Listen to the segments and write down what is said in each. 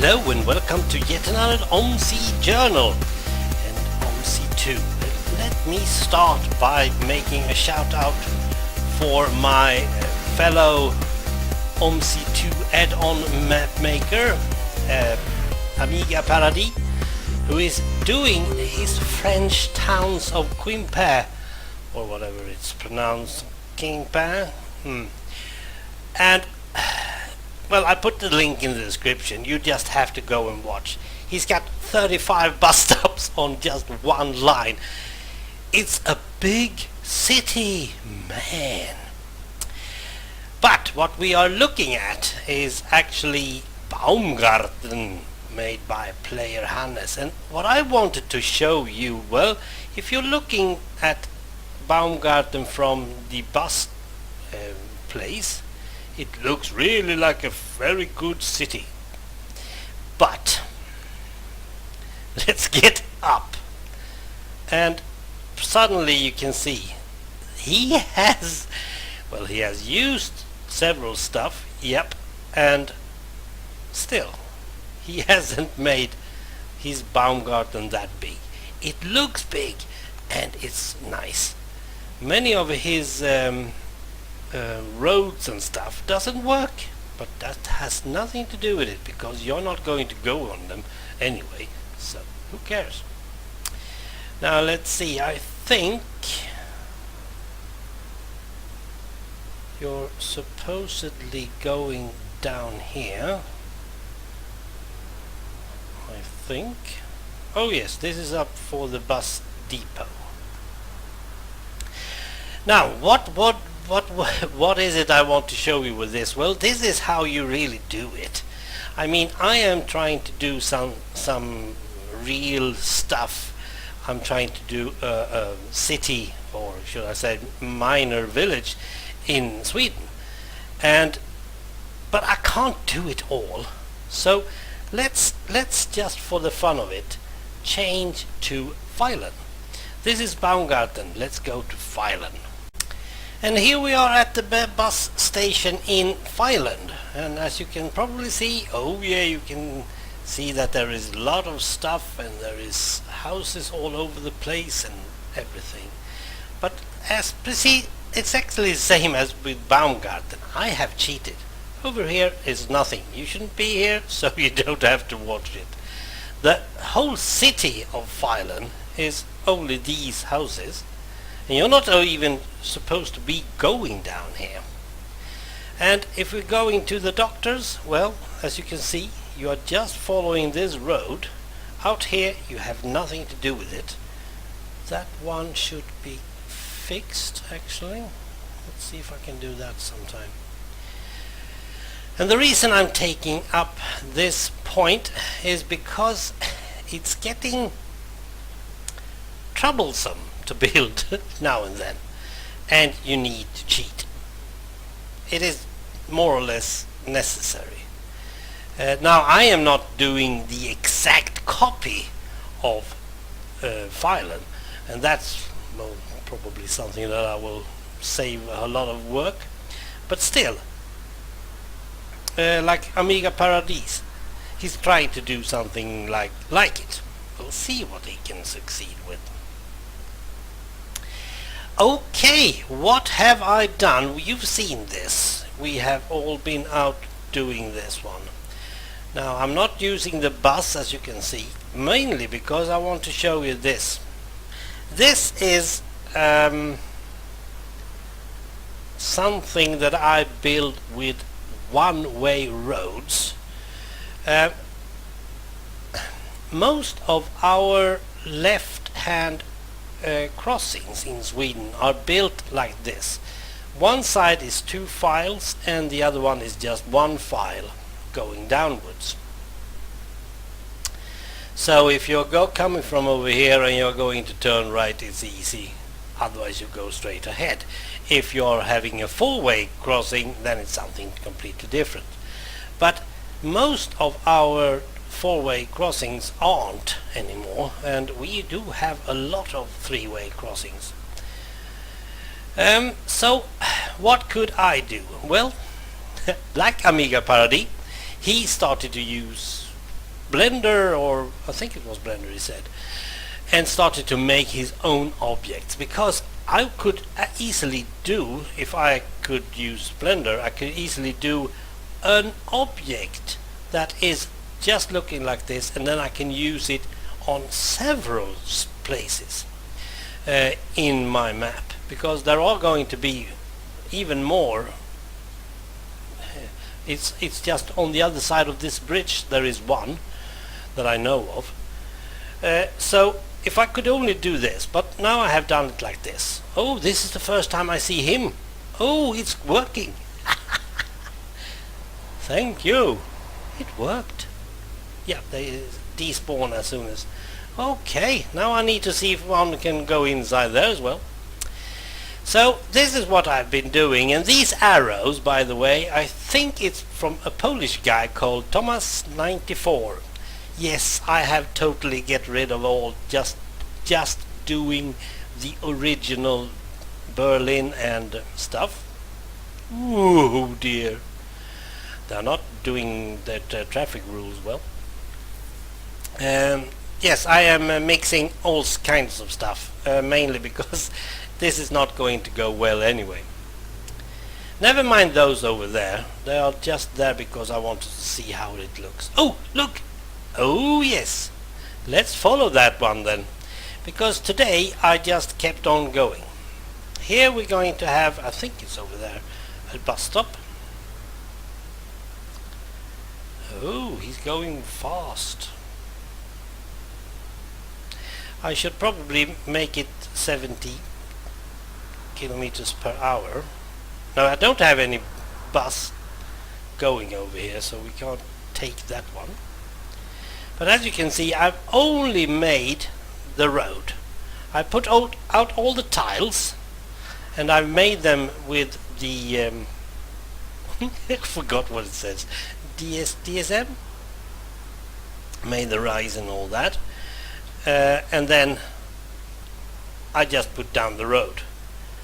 Hello and welcome to yet another OMSI journal and OMSI 2. Let me start by making a shout out for my fellow OMSI 2 add-on map maker Amigaparadise, who is doing his French towns of Quimper, or whatever it's pronounced, Quimper. And well, I put the link in the description. You just have to go and watch. He's got 35 bus stops on just one line. It's a big city, man. But what we are looking at is actually Baumgarten, made by player Hannes. And what I wanted to show you, well, if you're looking at Baumgarten from the bus place, it looks really like a very good city. But let's get up, and suddenly you can see he has used several stuff, yep, and still he hasn't made his Baumgarten that big. It looks big and it's nice. Many of his roads and stuff doesn't work, but that has nothing to do with it because you're not going to go on them anyway, so who cares? Now let's see, I think you're supposedly going down here. I think, oh yes, this is up for the bus depot. Now what is it I want to show you with this? Well, this is how you really do it. I mean, I am trying to do some real stuff. I'm trying to do a city, or should I say minor village in Sweden, but I can't do it all. So let's just, for the fun of it, change to Filen. This is Baumgarten. Let's go to Filen. And here we are at the bus station in Filen, and as you can probably see, oh yeah, you can see that there is a lot of stuff and there is houses all over the place and everything. But as see, it's actually the same as with Baumgarten. I have cheated. Over here is nothing. You shouldn't be here, so you don't have to watch it. The whole city of Filen is only these houses. And you're not even supposed to be going down here. And if we're going to the doctors, well, as you can see, you are just following this road. Out here you have nothing to do with it. That one should be fixed, actually. Let's see if I can do that sometime. And the reason I'm taking up this point is because it's getting troublesome to build now and then, and you need to cheat. It is more or less necessary. Now I am not doing the exact copy of Filen, and that's probably something that I will save a lot of work, but still, like Amigaparadise, he's trying to do something like it. We'll see what he can succeed with. Okay, what have I done? You've seen this. We have all been out doing this one. Now I'm not using the bus, as you can see, mainly because I want to show you this. This is something that I built with one-way roads. Most of our left-hand crossings in Sweden are built like this. One side is two files and the other one is just one file going downwards. So if you're coming from over here and you're going to turn right, it's easy, otherwise you go straight ahead. If you're having a four-way crossing, then it's something completely different. But most of our four-way crossings aren't anymore, and we do have a lot of three-way crossings. So what could I do? Well, like Amigaparadise, he started to use Blender, or I think it was Blender, he said, and started to make his own objects, because I could easily do, if I could use Blender, I could easily do an object that is just looking like this, and then I can use it on several places in my map, because there are going to be even more. It's just on the other side of this bridge there is one that I know of. So if I could only do this, but now I have done it like this. Oh, this is the first time I see him. Oh, it's working. Thank you. It worked. Yeah, they despawn as soon as... Okay, now I need to see if one can go inside there as well. So this is what I've been doing, and these arrows, by the way, I think it's from a Polish guy called Thomas94. Yes, I have totally get rid of all, just doing the original Merlin and stuff. Ooh dear, they're not doing that traffic rules well. Yes, I am mixing all kinds of stuff, mainly because this is not going to go well anyway. Never mind those over there, they are just there because I wanted to see how it looks. Oh, look! Oh yes, let's follow that one then, because today I just kept on going. Here we're going to have, I think it's over there, a bus stop. Oh, he's going fast. I should probably make it 70 kilometers per hour. Now I don't have any bus going over here, so we can't take that one. But as you can see, I've only made the road. I put out all the tiles, and I've made them with the I forgot what it says, DSM, made the rise and all that, and then I just put down the road.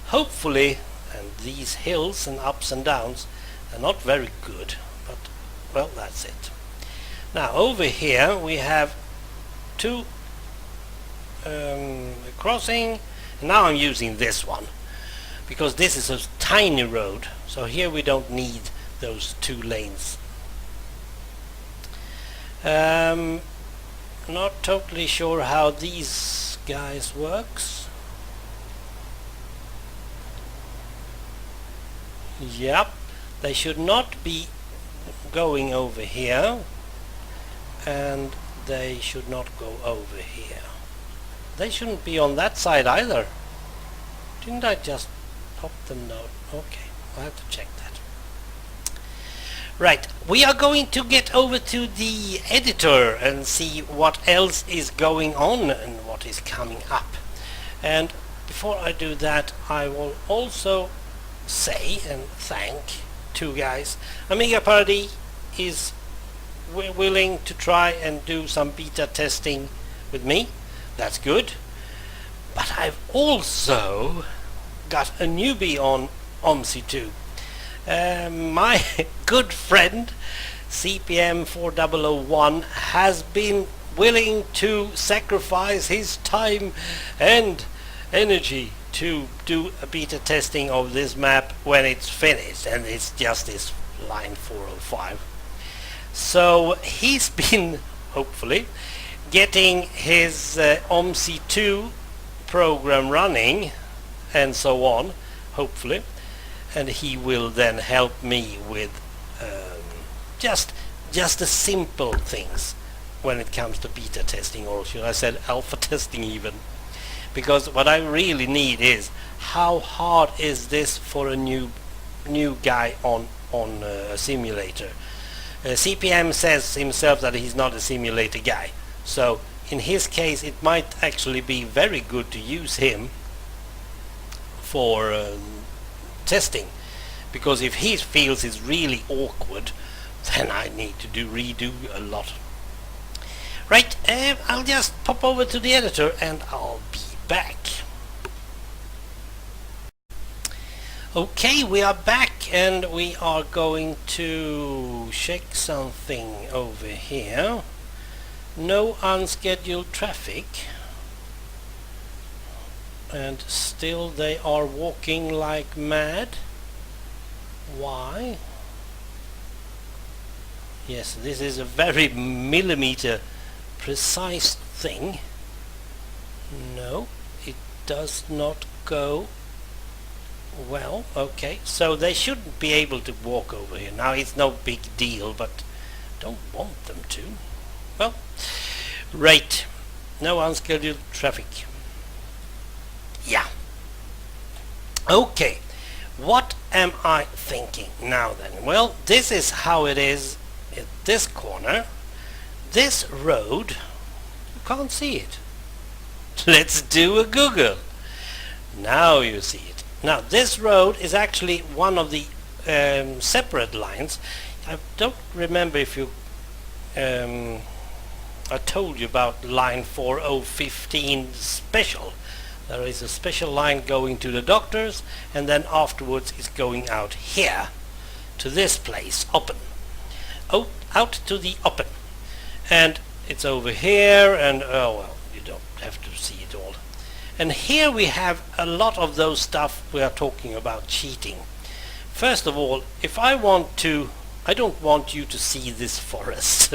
Hopefully, and these hills and ups and downs are not very good, but well, that's it. Now over here we have two crossing, and now I'm using this one because this is a tiny road, so here we don't need those 2 lanes. Not totally sure how these guys works. Yep, they should not be going over here, and they should not go over here. They shouldn't be on that side either. Didn't I just pop them down? Okay, I'll have to check that. Right, we are going to get over to the editor and see what else is going on and what is coming up. And before I do that, I will also say and thank 2 guys. Amigaparadise is willing to try and do some beta testing with me. That's good. But I've also got a newbie on OMSI 2. My good friend CPM 4001 has been willing to sacrifice his time and energy to do a beta testing of this map when it's finished, and it's just this line 405. So he's been hopefully getting his OMSI 2 program running and so on, hopefully, and he will then help me with just the simple things when it comes to beta testing, or should I say alpha testing even, because what I really need is how hard is this for a new guy on a simulator. CPM says himself that he's not a simulator guy, so in his case it might actually be very good to use him for testing, because if he feels it's really awkward, then I need to redo a lot. Right, I'll just pop over to the editor and I'll be back. Okay, we are back and we are going to check something over here. no unscheduled traffic, and still they are walking like mad. Why? Yes, this is a very millimeter precise thing. No, it does not go well. Okay, so they shouldn't be able to walk over here. Now it's no big deal, but don't want them to. Well, right, no unscheduled traffic. Yeah. Okay, what am I thinking now then? Well, this is how it is at this corner. This road, you can't see it. Let's do a Google. Now you see it. Now this road is actually one of the separate lines. I don't remember if you I told you about line 4015 special. There is a special line going to the doctors, and then afterwards it's going out here to this place, open. Out to the open. And it's over here, and oh well, you don't have to see it all. And here we have a lot of those stuff we are talking about cheating. First of all, if I don't want you to see this forest,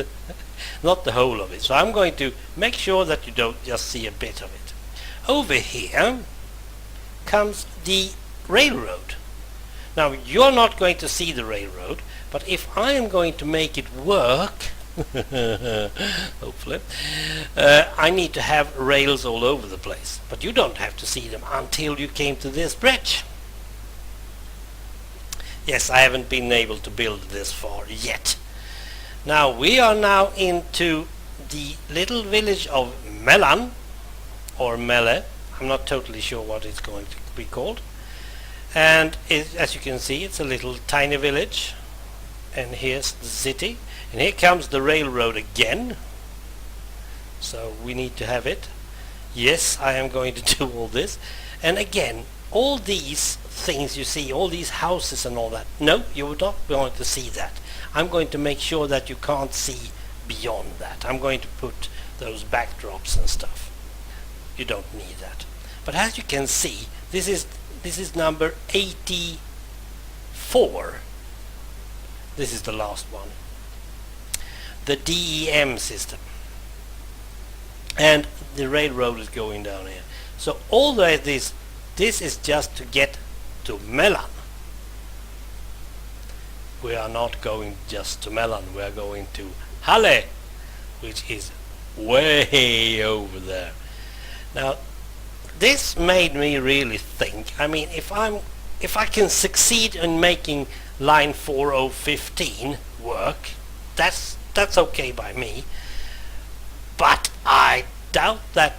not the whole of it, so I'm going to make sure that you don't just see a bit of it. Over here comes the railroad. Now you're not going to see the railroad, but if I am going to make it work, hopefully, I need to have rails all over the place. But you don't have to see them until you came to this bridge. Yes, I haven't been able to build this far yet. Now we are now into the little village of Merlin, or Melle. I'm not totally sure what it's going to be called. And as you can see, it's a little tiny village. And here's the city. And here comes the railroad again. So we need to have it. Yes, I am going to do all this. And again, all these things you see, all these houses and all that, no, you're not going to see that. I'm going to make sure that you can't see beyond that. I'm going to put those backdrops and stuff. You don't need that. But as you can see, this is number 84. This is the last one. The DEM system. And the railroad is going down here. So all this is just to get to Merlin. We are not going just to Merlin, we are going to Halle, which is way over there. Now this made me really think. I mean, if I can succeed in making line 4015 work, that's okay by me. But I doubt that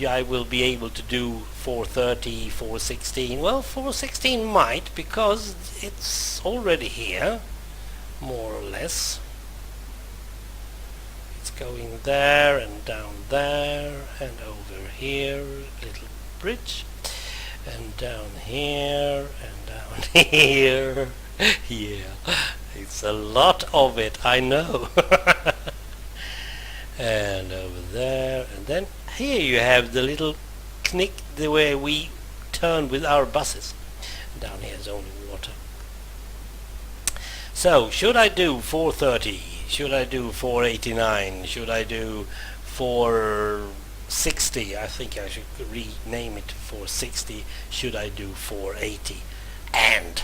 I will be able to do 430, 416. Well, 416 might, because it's already here, more or less. It's going there and down there and over here, little bridge, and down here and down here. Yeah, it's a lot of it, I know. And over there, and then here you have the little knick, the way we turn with our buses. Down here is only water. So should I do 430? Should I do 489? Should I do 460? I think I should rename it 460. Should I do 480? And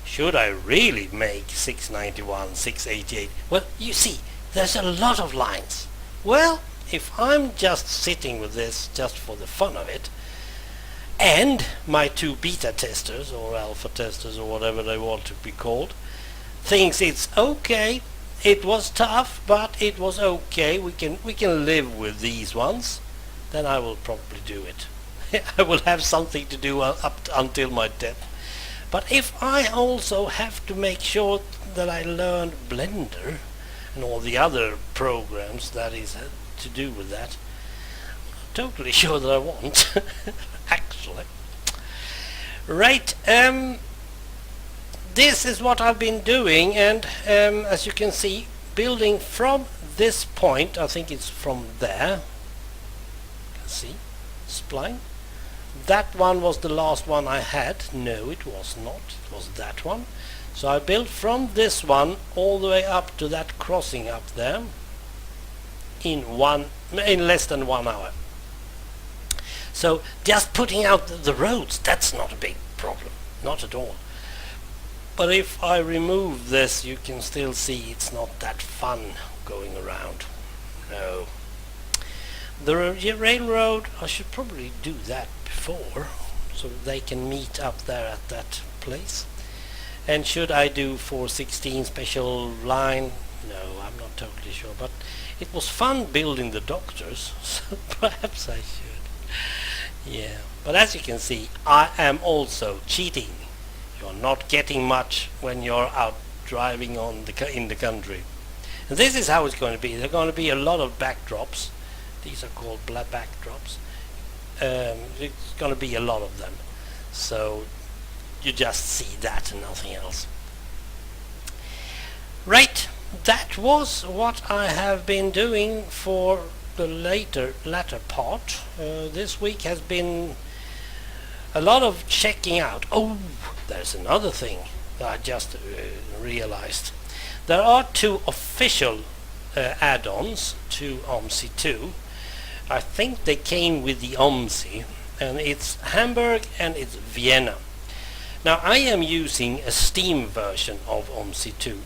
should I really make 691, 688? Well, you see, there's a lot of lines. Well, if I'm just sitting with this just for the fun of it, and my two beta testers or alpha testers or whatever they want to be called thinks it's okay, it was tough but it was okay, we can live with these ones, then I will probably do it. I will have something to do up until my death. But if I also have to make sure that I learn Blender and all the other programs that is to do with that, I'm totally sure that I want. Actually. Right, this is what I've been doing, and as you can see, building from this point, I think it's from there. You can see spline. That one was the last one I had. No, it was not. It was that one. So I built from this one all the way up to that crossing up there in less than 1 hour. So just putting out the roads, that's not a big problem, not at all. But if I remove this, you can still see it's not that fun going around. No. The railroad, I should probably do that before, so they can meet up there at that place. And should I do 416 special line? No, I'm not totally sure, but it was fun building the doctors, so perhaps I should. Yeah, but as you can see, I am also cheating. You're not getting much when you're out driving in the country. And this is how it's going to be. There are going to be a lot of backdrops. These are called backdrops. It's going to be a lot of them. So you just see that and nothing else. Right, that was what I have been doing for the latter part. This week has been a lot of checking out. Oh, there's another thing that I just realized. There are 2 official add-ons to OMSI 2. I think they came with the OMSI, and it's Hamburg and it's Vienna. Now I am using a Steam version of OMSI 2,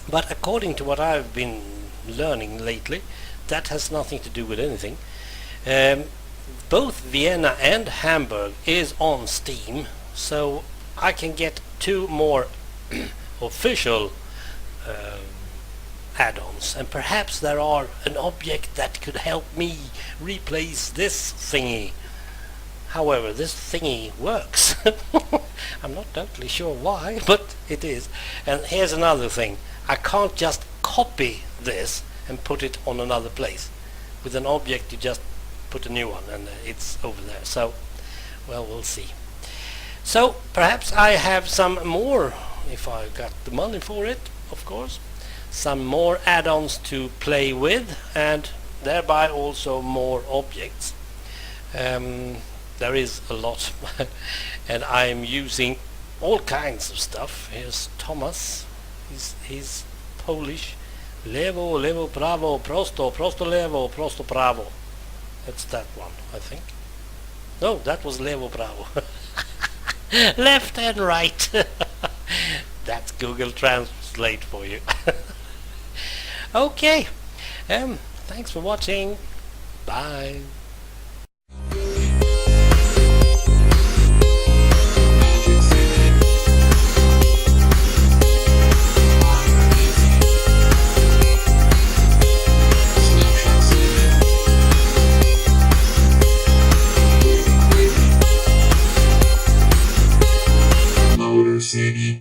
but according to what I've been learning lately, that has nothing to do with anything. Both Vienna and Hamburg is on Steam, so I can get 2 more official add-ons, and perhaps there are an object that could help me replace this thingy. However, this thingy works. I'm not totally sure why, but it is. And here's another thing. I can't just copy this and put it on another place. With an object you just put a new one and it's over there. So, well, we'll see. So, perhaps I have some more, if I got the money for it, of course, some more add-ons to play with, and thereby also more objects. There is a lot, and I'm using all kinds of stuff. Here's Thomas. He's Polish. Lewo, lewo, prawo, prosto, prosto, lewo, prosto, prawo. That's that one, I think. No, that was lewo, pravo. Left and right. That's Google Translate for you. Okay. Thanks for watching. Bye.